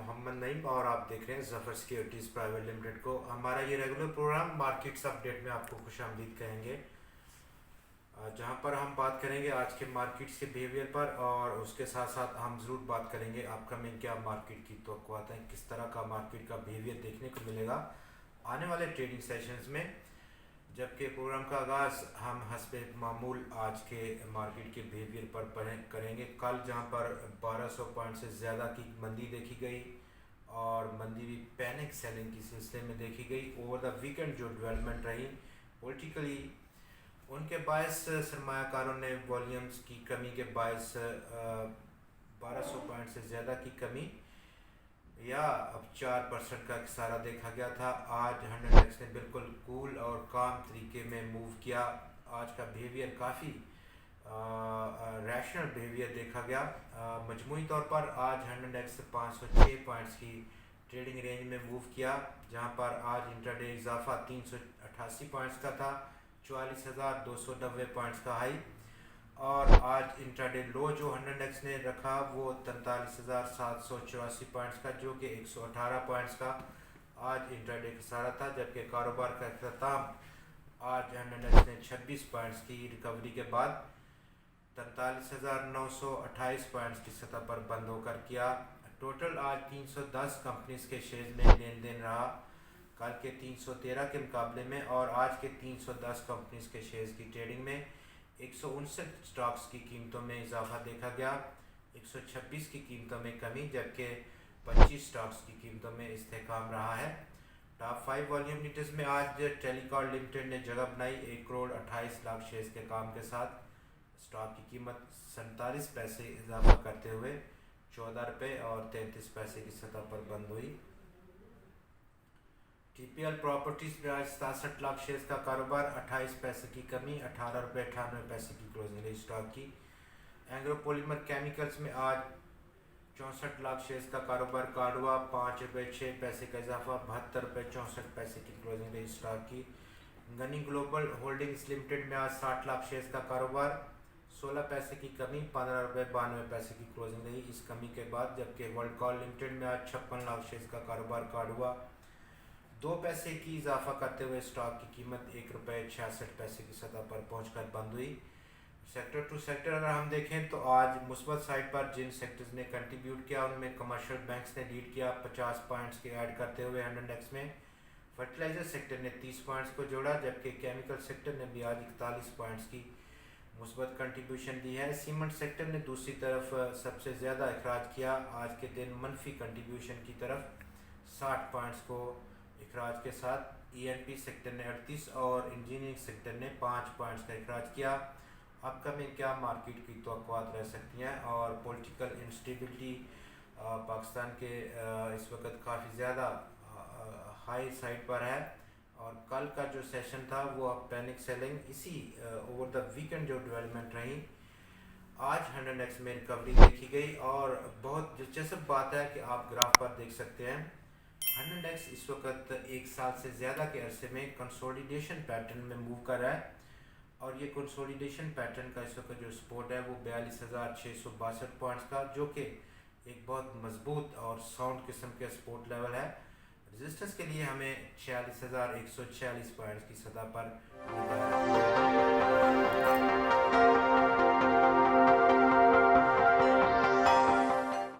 मोहम्मद नईम और आप देख रहे हैं ज़फ़र सिक्योरिटीज़ प्राइवेट लिमिटेड को। हमारा ये रेगुलर प्रोग्राम मार्केट्स अपडेट में आपको खुशामदीद कहेंगे, जहां पर हम बात करेंगे आज के मार्केट्स के बिहेवियर पर, और उसके साथ साथ हम ज़रूर बात करेंगे अपकमिंग क्या मार्केट की तवक्कुआत हैं, किस तरह का मार्केट का बिहेवियर देखने को मिलेगा आने वाले ट्रेडिंग सेशंस में। जबकि प्रोग्राम का आगाज़ हम हस्बे मामूल आज के मार्केट के बिहेवियर पर करेंगे। कल जहां पर 1200 पॉइंट से ज़्यादा की मंदी देखी गई और मंदी भी पैनिक सेलिंग की सिलसिले में देखी गई। ओवर द वीकेंड जो डेवलपमेंट रही पॉलिटिकली, उनके बायस सरमायाकारों ने वॉल्यूम्स की कमी के बायस 1200 पॉइंट से ज़्यादा की कमी या अब 4% का खसारा देखा गया था। आज 100x ने बिल्कुल कूल और काम तरीके में मूव किया। आज का बिहेवियर काफ़ी रैशनल बिहेवियर देखा गया। मजमूई तौर पर आज 100x 506 पॉइंट्स की ट्रेडिंग रेंज में मूव किया, जहां पर आज इंट्राडे इजाफा 388 पॉइंट्स का था, 44,290 पॉइंट्स का हाई। और आज इंट्राडे लो जो 100x ने रखा वो 43,784 पॉइंट्स का, जो कि 118 पॉइंट्स का आज इंट्राडे खसारा था। जबकि कारोबार का अख्ताम आज 100x ने 26 पॉइंट्स की रिकवरी के बाद 43,928 पॉइंट्स की सतह पर बंद होकर किया। टोटल आज 310 कंपनीज के शेयर्स में लेन देन रहा, कल के 313 के मुकाबले में, और आज के 310 कंपनीज के शेयर्स की ट्रेडिंग में 159 स्टॉक्स की कीमतों में इजाफा देखा गया, 126 की कीमतों में कमी, जबकि 25 स्टॉक्स की कीमतों में इस्तेहकाम रहा है। टॉप 5 वॉल्यूम लीडर्स में आज टेलीकॉम लिमिटेड ने जगह बनाई 1 करोड़ 28 लाख शेयर्स के काम के साथ। स्टॉक की कीमत 47 पैसे इजाफा करते हुए 14 रुपये और 33 पैसे की सतह पर बंद हुई। टीपीएल प्रॉपर्टीज में आज 67 लाख शेयर्स का कारोबार, 28 पैसे की कमी, 18 रुपये 98 पैसे की क्लोजिंग रही स्टॉक की। एंग्रो पॉलीमर केमिकल्स में आज 64 लाख शेयर्स का कारोबार, कार्डवा 5 रुपये 6 पैसे का इजाफा, 72 रुपये 64 पैसे की क्लोजिंग रही स्टॉक की। गनी ग्लोबल होल्डिंग्स लिमिटेड में आज 60 लाख शेयर्स का कारोबार, 16 पैसे की कमी, 15 रुपये 92 पैसे की क्लोजिंग रही इस कमी के बाद। जबकि वर्ल्ड कॉल लिमिटेड में आज 56 लाख शेयर्स का कारोबार, कार्डवा 2 पैसे की इजाफा करते हुए स्टॉक की कीमत 1 रुपये 66 पैसे की सतह पर पहुंचकर बंद हुई। सेक्टर टू सेक्टर अगर हम देखें तो आज मुस्बत साइड पर जिन सेक्टर्स ने कंट्रीब्यूट किया उनमें कमर्शियल बैंक्स ने लीड किया 50 पॉइंट्स के ऐड करते हुए 100x में। फर्टिलाइजर सेक्टर ने 30 पॉइंट्स को जोड़ा, जबकि केमिकल सेक्टर ने भी आज 41 पॉइंट्स की मुस्बत कंट्रीब्यूशन दी है। सीमेंट सेक्टर ने दूसरी तरफ सबसे ज़्यादा अखराज किया, आज के दिन मनफी कंट्रीब्यूशन की तरफ 60 पॉइंट्स को अखराज के साथ। ईएनपी सेक्टर ने 38 और इंजीनियरिंग सेक्टर ने 5 पॉइंट्स का अखराज किया। अपकमिंग क्या मार्केट की तवक्कुआत रह सकती हैं, और पॉलिटिकल इंस्टेबिलिटी पाकिस्तान के इस वक्त काफ़ी ज़्यादा हाई साइड पर है, और कल का जो सेशन था वो अब पैनिक सेलिंग इसी ओवर द वीकेंड जो डेवलपमेंट रही, आज 100x में रिकवरी देखी गई। और बहुत दिलचस्प बात है कि आप ग्राफ पर देख सकते हैं 100x इस वक्त 1 साल से ज़्यादा के अरसे में कंसोलिडेशन पैटर्न में मूव कर रहा है, और ये कंसोलिडेशन पैटर्न का इस वक्त जो सपोर्ट है वो 42,662 पॉइंट्स का, जो कि एक बहुत मजबूत और साउंड किस्म के सपोर्ट लेवल है। रेजिस्टेंस के लिए हमें 46,146 पॉइंट्स की सतह पर